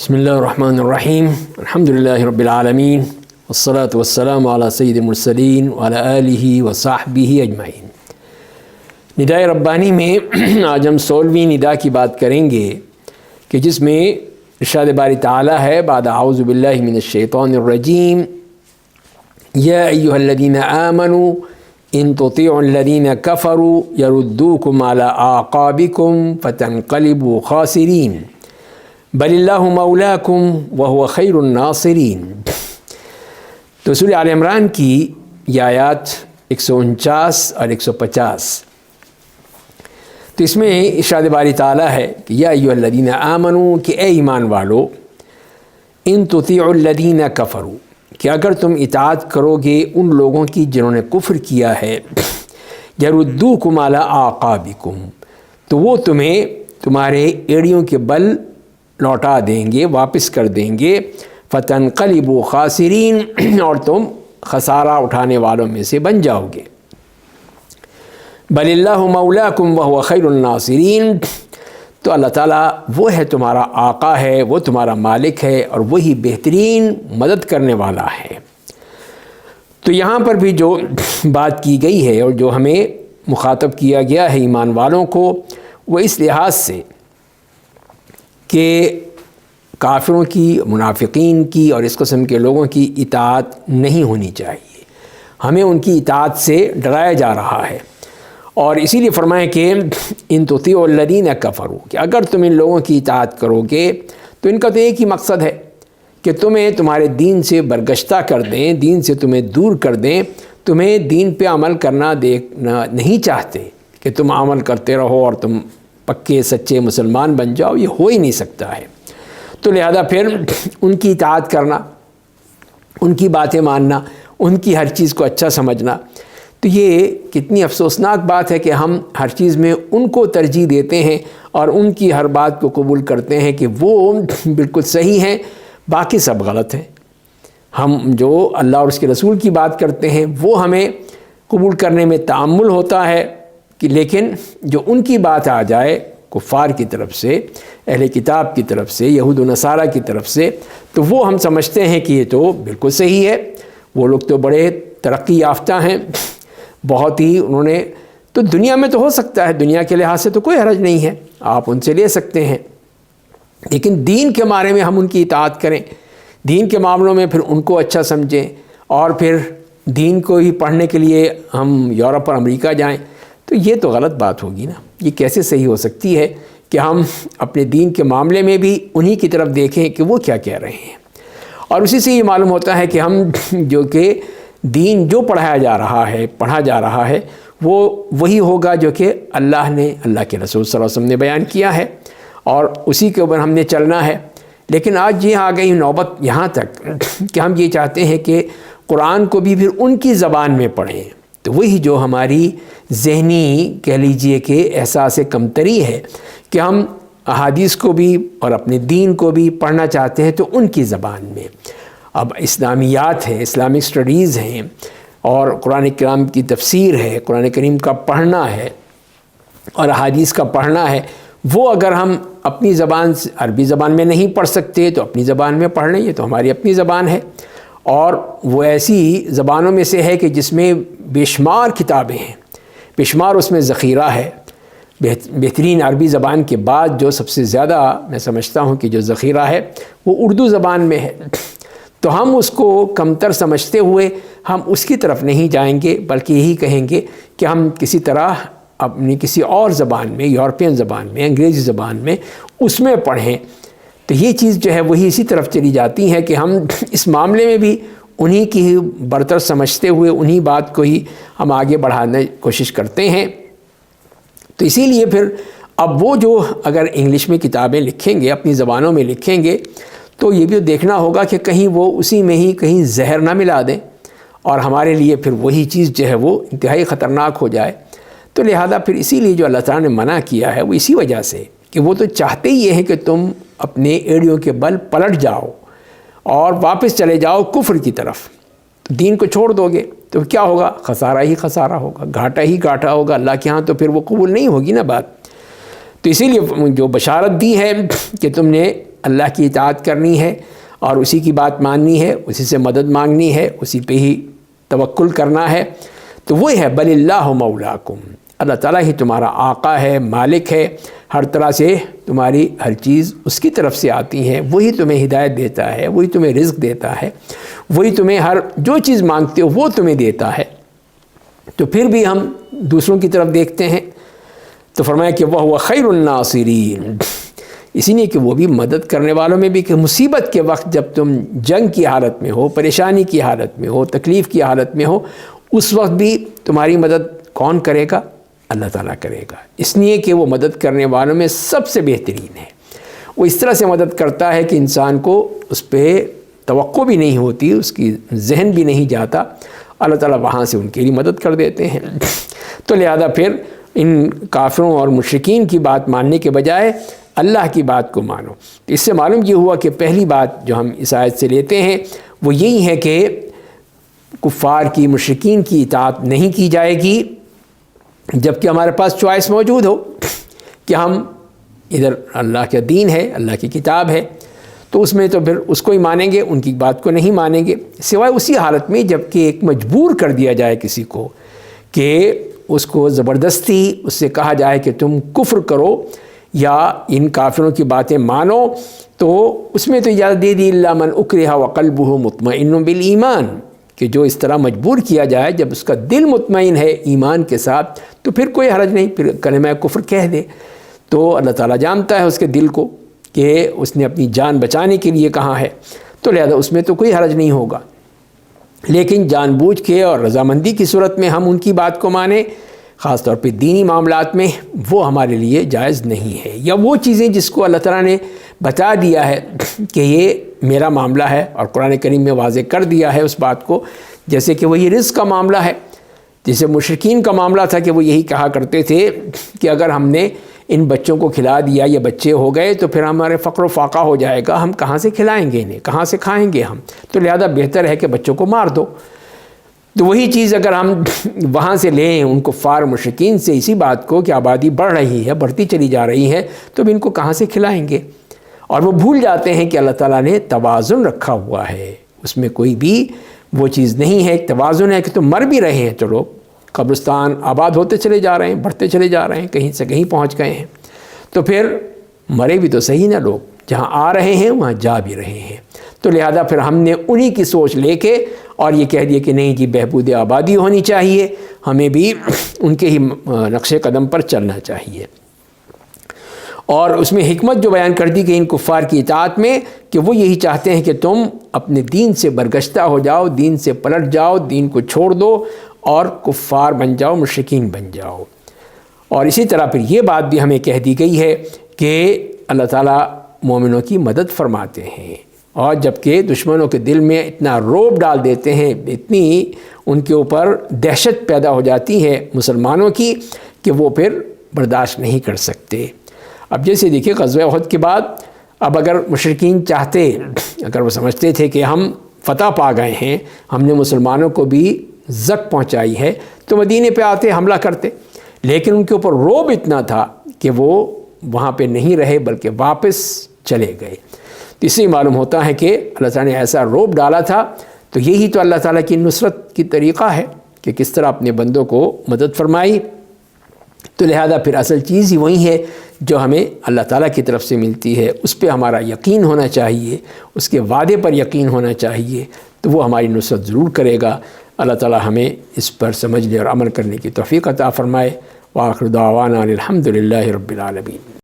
بسم اللہ الرحمن الرحیم الحمدللہ رب العالمین والصلاة والسلام علی سید المرسلین وعلی آلہ وصحبہ اجمعین۔ ندائے ربانی میں آج ہم 16ویں ندا کی بات کریں گے کہ جس میں ارشاد باری تعالی ہے بعد اعوذ باللہ من الشیطان الرجیم یا ایہا الذین آمنوا ان تطیعوا الذین کفروا یردوکم علی اعقابکم فتنقلبوا خاسرین بل اللہ مولاکم وہو خیر الناصرین۔ تو سورہ آل عمران کی یہ آیات 149 اور 150، تو اس میں ارشاد باری تعالیٰ ہے کہ یا ایھا الذین آمنوا، کہ اے ایمان والو، ان تطیعوا الذین کفروا، کہ اگر تم اطاعت کرو گے ان لوگوں کی جنہوں نے کفر کیا ہے، یردوکم علی اعقابکم، تو وہ تمہیں تمہارے ایڑیوں کے بل لوٹا دیں گے، واپس کر دیں گے، فتنقلبوا خاسرین، اور تم خسارہ اٹھانے والوں میں سے بن جاؤ گے۔ بل اللہ مولاکم وہو خیر الناصرین، تو اللہ تعالیٰ وہ ہے تمہارا آقا ہے، وہ تمہارا مالک ہے، اور وہی بہترین مدد کرنے والا ہے۔ تو یہاں پر بھی جو بات کی گئی ہے اور جو ہمیں مخاطب کیا گیا ہے ایمان والوں کو، وہ اس لحاظ سے کہ کافروں کی، منافقین کی اور اس قسم کے لوگوں کی اطاعت نہیں ہونی چاہیے، ہمیں ان کی اطاعت سے ڈرایا جا رہا ہے۔ اور اسی لیے فرمائیں کہ ان تطیعوا الذین کفروا، کہ اگر تم ان لوگوں کی اطاعت کرو گے تو ان کا تو ایک ہی مقصد ہے کہ تمہیں تمہارے دین سے برگشتہ کر دیں، دین سے تمہیں دور کر دیں، تمہیں دین پہ عمل کرنا دیکھنا نہیں چاہتے کہ تم عمل کرتے رہو اور تم پکے سچے مسلمان بن جاؤ، یہ ہو ہی نہیں سکتا ہے۔ تو لہذا پھر ان کی اطاعت کرنا، ان کی باتیں ماننا، ان کی ہر چیز کو اچھا سمجھنا، تو یہ کتنی افسوسناک بات ہے کہ ہم ہر چیز میں ان کو ترجیح دیتے ہیں اور ان کی ہر بات کو قبول کرتے ہیں کہ وہ بالکل صحیح ہیں، باقی سب غلط ہیں۔ ہم جو اللہ اور اس کے رسول کی بات کرتے ہیں وہ ہمیں قبول کرنے میں تعمل ہوتا ہے، کہ لیکن جو ان کی بات آ جائے کفار کی طرف سے، اہل کتاب کی طرف سے، یہود و نصارہ کی طرف سے، تو وہ ہم سمجھتے ہیں کہ یہ تو بالکل صحیح ہے، وہ لوگ تو بڑے ترقی یافتہ ہیں، بہت ہی انہوں نے، تو دنیا میں تو ہو سکتا ہے، دنیا کے لحاظ سے تو کوئی حرج نہیں ہے، آپ ان سے لے سکتے ہیں، لیکن دین کے بارے میں ہم ان کی اطاعت کریں، دین کے معاملوں میں پھر ان کو اچھا سمجھیں، اور پھر دین کو ہی پڑھنے کے لیے ہم یورپ اور امریکہ جائیں، تو یہ تو غلط بات ہوگی نا۔ یہ کیسے صحیح ہو سکتی ہے کہ ہم اپنے دین کے معاملے میں بھی انہی کی طرف دیکھیں کہ وہ کیا کہہ رہے ہیں۔ اور اسی سے یہ معلوم ہوتا ہے کہ ہم جو کہ دین جو پڑھا جا رہا ہے وہ وہی ہوگا جو کہ اللہ نے، اللہ کے رسول صلی اللہ علیہ وسلم نے بیان کیا ہے، اور اسی کے اوپر ہم نے چلنا ہے۔ لیکن آج یہ آ گئی نوبت یہاں تک کہ ہم یہ چاہتے ہیں کہ قرآن کو بھی پھر ان کی زبان میں پڑھیں، تو وہی جو ہماری ذہنی کہہ لیجئے کہ احساس کمتری ہے کہ ہم احادیث کو بھی اور اپنے دین کو بھی پڑھنا چاہتے ہیں تو ان کی زبان میں۔ اب اسلامیات ہیں، اسلامک سٹڈیز ہیں، اور قرآن کریم کی تفسیر ہے، قرآن کریم کا پڑھنا ہے اور احادیث کا پڑھنا ہے، وہ اگر ہم اپنی زبان سے، عربی زبان میں نہیں پڑھ سکتے تو اپنی زبان میں پڑھ لیں، یہ تو ہماری اپنی زبان ہے، اور وہ ایسی زبانوں میں سے ہے کہ جس میں بے شمار کتابیں ہیں، بے شمار اس میں ذخیرہ ہے۔ بہترین عربی زبان کے بعد جو سب سے زیادہ میں سمجھتا ہوں کہ جو ذخیرہ ہے وہ اردو زبان میں ہے، تو ہم اس کو کمتر سمجھتے ہوئے ہم اس کی طرف نہیں جائیں گے، بلکہ یہی کہیں گے کہ ہم کسی طرح اپنی کسی اور زبان میں، یورپین زبان میں، انگریزی زبان میں، اس میں پڑھیں۔ تو یہ چیز جو ہے وہی اسی طرف چلی جاتی ہے کہ ہم اس معاملے میں بھی انہی کی برتر سمجھتے ہوئے انہی بات کو ہی ہم آگے بڑھانے کی کوشش کرتے ہیں۔ تو اسی لیے پھر اب وہ جو اگر انگلش میں کتابیں لکھیں گے، اپنی زبانوں میں لکھیں گے، تو یہ بھی دیکھنا ہوگا کہ کہیں وہ اسی میں ہی کہیں زہر نہ ملا دیں، اور ہمارے لیے پھر وہی چیز جو ہے وہ انتہائی خطرناک ہو جائے۔ تو لہذا پھر اسی لیے جو اللہ تعالیٰ نے منع کیا ہے وہ اسی وجہ سے کہ وہ تو چاہتے ہی یہ ہے کہ تم اپنے ایڑیوں کے بل پلٹ جاؤ اور واپس چلے جاؤ کفر کی طرف، دین کو چھوڑ دو گے تو کیا ہوگا؟ خسارہ ہی خسارہ ہوگا، گھاٹا ہی گھاٹا ہوگا، اللہ کے ہاں تو پھر وہ قبول نہیں ہوگی نا بات۔ تو اسی لیے جو بشارت دی ہے کہ تم نے اللہ کی اطاعت کرنی ہے اور اسی کی بات ماننی ہے، اسی سے مدد مانگنی ہے، اسی پہ ہی توکل کرنا ہے، تو وہی ہے بل اللہ مولاکم، اللہ تعالیٰ ہی تمہارا آقا ہے، مالک ہے، ہر طرح سے تمہاری ہر چیز اس کی طرف سے آتی ہیں، وہی تمہیں ہدایت دیتا ہے، وہی تمہیں رزق دیتا ہے، وہی تمہیں ہر جو چیز مانگتے ہو وہ تمہیں دیتا ہے۔ تو پھر بھی ہم دوسروں کی طرف دیکھتے ہیں، تو فرمایا کہ وہ خیر الناصرین، اسی لیے کہ وہ بھی مدد کرنے والوں میں بھی، کہ مصیبت کے وقت جب تم جنگ کی حالت میں ہو، پریشانی کی حالت میں ہو، تکلیف کی حالت میں ہو، اس وقت بھی تمہاری مدد کون کرے گا؟ اللہ تعالیٰ کرے گا، اس لیے کہ وہ مدد کرنے والوں میں سب سے بہترین ہے۔ وہ اس طرح سے مدد کرتا ہے کہ انسان کو اس پہ توقع بھی نہیں ہوتی، اس کی ذہن بھی نہیں جاتا، اللہ تعالیٰ وہاں سے ان کے لیے مدد کر دیتے ہیں۔ تو لہذا پھر ان کافروں اور مشرکین کی بات ماننے کے بجائے اللہ کی بات کو مانو۔ اس سے معلوم یہ ہوا کہ پہلی بات جو ہم اس آیت سے لیتے ہیں وہ یہی ہے کہ کفار کی، مشرکین کی اطاعت نہیں کی جائے گی جبکہ ہمارے پاس چوائس موجود ہو کہ ہم ادھر اللہ کا دین ہے، اللہ کی کتاب ہے، تو اس میں تو پھر اس کو ہی مانیں گے، ان کی بات کو نہیں مانیں گے، سوائے اسی حالت میں جب کہ ایک مجبور کر دیا جائے کسی کو، کہ اس کو زبردستی اس سے کہا جائے کہ تم کفر کرو یا ان کافروں کی باتیں مانو، تو اس میں تو اجازت دے دی الا من اکرہ وقلبہ مطمئن بالایمان، کہ جو اس طرح مجبور کیا جائے جب اس کا دل مطمئن ہے ایمان کے ساتھ تو پھر کوئی حرج نہیں، پھر کلمہ کفر کہہ دے۔ تو اللہ تعالیٰ جانتا ہے اس کے دل کو کہ اس نے اپنی جان بچانے کے لیے کہا ہے، تو لہذا اس میں تو کوئی حرج نہیں ہوگا۔ لیکن جان بوجھ کے اور رضامندی کی صورت میں ہم ان کی بات کو مانیں، خاص طور پہ دینی معاملات میں، وہ ہمارے لیے جائز نہیں ہے، یا وہ چیزیں جس کو اللہ تعالیٰ نے بتا دیا ہے کہ یہ میرا معاملہ ہے اور قرآن کریم میں واضح کر دیا ہے اس بات کو، جیسے کہ وہی رزق کا معاملہ ہے، جیسے مشرکین کا معاملہ تھا کہ وہ یہی کہا کرتے تھے کہ اگر ہم نے ان بچوں کو کھلا دیا یا بچے ہو گئے تو پھر ہمارے فقر و فاقہ ہو جائے گا، ہم کہاں سے کھلائیں گے انہیں، کہاں سے کھائیں گے ہم، تو لہذا بہتر ہے کہ بچوں کو مار دو۔ تو وہی چیز اگر ہم وہاں سے لیں ان کفار مشرکین سے اسی بات کو کہ آبادی بڑھ رہی ہے، بڑھتی چلی جا رہی ہے، تو اب ان کو کہاں سے کھلائیں گے؟ اور وہ بھول جاتے ہیں کہ اللہ تعالیٰ نے توازن رکھا ہوا ہے، اس میں کوئی بھی وہ چیز نہیں ہے، ایک توازن ہے کہ تم مر بھی رہے ہیں، چلو قبرستان آباد ہوتے چلے جا رہے ہیں، بڑھتے چلے جا رہے ہیں، کہیں سے کہیں پہنچ گئے ہیں، تو پھر مرے بھی تو صحیح نا لوگ، جہاں آ رہے ہیں وہاں جا بھی رہے ہیں۔ تو لہذا پھر ہم نے انہی کی سوچ لے کے اور یہ کہہ دیا کہ نہیں جی بہبود آبادی ہونی چاہیے، ہمیں بھی ان کے ہی نقش قدم پر چلنا چاہیے۔ اور اس میں حکمت جو بیان کر دی کہ ان کفار کی اطاعت میں، کہ وہ یہی چاہتے ہیں کہ تم اپنے دین سے برگشتہ ہو جاؤ، دین سے پلٹ جاؤ، دین کو چھوڑ دو اور کفار بن جاؤ، مشرکین بن جاؤ۔ اور اسی طرح پھر یہ بات بھی ہمیں کہہ دی گئی ہے کہ اللہ تعالیٰ مومنوں کی مدد فرماتے ہیں، اور جبکہ دشمنوں کے دل میں اتنا روب ڈال دیتے ہیں، اتنی ان کے اوپر دہشت پیدا ہو جاتی ہے مسلمانوں کی کہ وہ پھر برداشت نہیں کر سکتے۔ اب جیسے دیکھیں غزوہ احد کے بعد اب اگر مشرکین چاہتے، اگر وہ سمجھتے تھے کہ ہم فتح پا گئے ہیں، ہم نے مسلمانوں کو بھی زک پہنچائی ہے، تو مدینے پہ آتے حملہ کرتے، لیکن ان کے اوپر روب اتنا تھا کہ وہ وہاں پہ نہیں رہے بلکہ واپس چلے گئے۔ تو اس سے معلوم ہوتا ہے کہ اللہ تعالیٰ نے ایسا روب ڈالا تھا، تو یہی تو اللہ تعالیٰ کی نصرت کی طریقہ ہے کہ کس طرح اپنے بندوں کو مدد فرمائی۔ تو لہذا پھر اصل چیز ہی وہی ہے جو ہمیں اللہ تعالیٰ کی طرف سے ملتی ہے، اس پہ ہمارا یقین ہونا چاہیے، اس کے وعدے پر یقین ہونا چاہیے، تو وہ ہماری نصرت ضرور کرے گا۔ اللہ تعالیٰ ہمیں اس پر سمجھنے اور عمل کرنے کی توفیق عطا فرمائے۔ وآخر دعوانا الحمد للہ رب العالمین۔